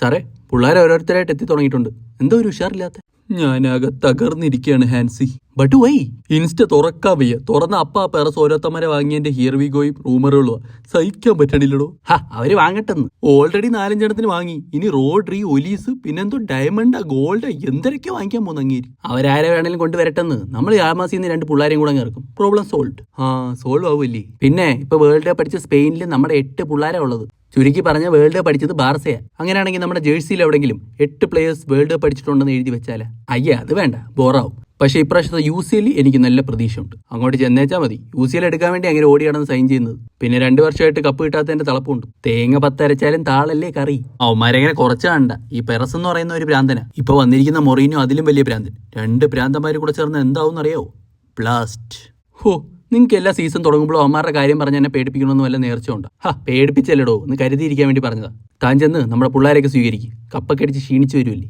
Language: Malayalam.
സാറേ, പിള്ളേരെ ഓരോരുത്തരായിട്ട് എത്തി തുടങ്ങിയിട്ടുണ്ട്. എന്തോ ഒരു ഉഷാറില്ലാത്ത. ഞാനാകെ തകർന്നിരിക്കുകയാണ് ഹാൻസി. But why? ഇൻസ്റ്റ തുറക്കാൻ വയ്യ. തുറന്ന പെറസ് ഓരോത്തമ്മരെ വാങ്ങിയതിന്റെ ഹിയർ വി ഗോയും റൂമറുകളോ സഹിക്കാൻ പറ്റണില്ലടോ. അവര് വാങ്ങട്ടെന്ന്. ഓൾറെഡി 4-5 വാങ്ങി. ഇനി റോഡ്രി, ഒലീസ്, പിന്നെന്തോ ഡയമണ്ട്, ഗോൾഡ്, എന്തൊക്കെ വാങ്ങിക്കാൻ പോകുന്ന അങ്ങേര്. അവരാരെ വേണേലും കൊണ്ടുവരട്ടെന്ന്. നമ്മൾ യാമാസിന്ന് 2 പിള്ളേരെയും കൂടെ ഇറക്കും. Problem solve. സോൾവ് ആവുമല്ലേ. പിന്നെ ഇപ്പൊ വേൾഡ് കപ്പ് അടിച്ച സ്പെയിനിൽ നമ്മുടെ 8 പിള്ളേരാ ഉള്ളത്. ചുരുക്കി പറഞ്ഞ വേൾഡ് കപ്പ് അടിച്ചത് ബാർസയാ. അങ്ങനെയാണെങ്കിൽ നമ്മുടെ ജേഴ്സിയിൽ എവിടെങ്കിലും 8 പ്ലേയേഴ്സ് വേൾഡ് കപ്പ് അടിച്ചിട്ടുണ്ടെന്ന് എഴുതി വെച്ചാലാ? അയ്യേ, അത് വേണ്ട, ബോറാവും. പക്ഷേ ഇപ്രാവശ്യത്തെ UCL എനിക്ക് നല്ല പ്രതീക്ഷയുണ്ട്. അങ്ങോട്ട് ചെന്നേച്ചാൽ മതി. UCL എടുക്കാൻ വേണ്ടി അങ്ങനെ ഓടിയാണെന്ന് സൈൻ ചെയ്യുന്നത്. പിന്നെ 2 വർഷമായിട്ട് കപ്പ് കിട്ടാത്തതിന്റെ തളപ്പുണ്ട്. തേങ്ങ 10 അരച്ചാലും താളല്ലേ കറി. അവന്മാരെങ്ങനെ കുറച്ചാണ്ട. ഈ പെറസ് എന്ന് പറയുന്ന ഒരു ഭ്രാന്തനാ. ഇപ്പൊ വന്നിരിക്കുന്ന മൊറീനോ അതിലും വലിയ ഭ്രാന്തൻ. 2 ഭ്രാന്തന്മാർ കൂടെ ചേർന്ന് എന്താവും അറിയാവോ? ബ്ലാസ്റ്റ്. നിങ്ങൾക്ക് എല്ലാ സീസൺ തുടങ്ങുമ്പോഴും അവന്മാരുടെ കാര്യം പറഞ്ഞ് എന്നെ പേടിപ്പിക്കണമെന്ന് വല്ല നേർച്ചയുണ്ടോ? പേടിപ്പിച്ചല്ലടോ, ഒന്ന് കരുതിയിരിക്കാൻ വേണ്ടി പറഞ്ഞതാ. താൻ ചെന്ന് നമ്മുടെ പിള്ളേരെയൊക്കെ സ്വീകരിക്കും. കപ്പൊക്കെ അടിച്ച് ക്ഷീണിച്ചു വരുമല്ലേ.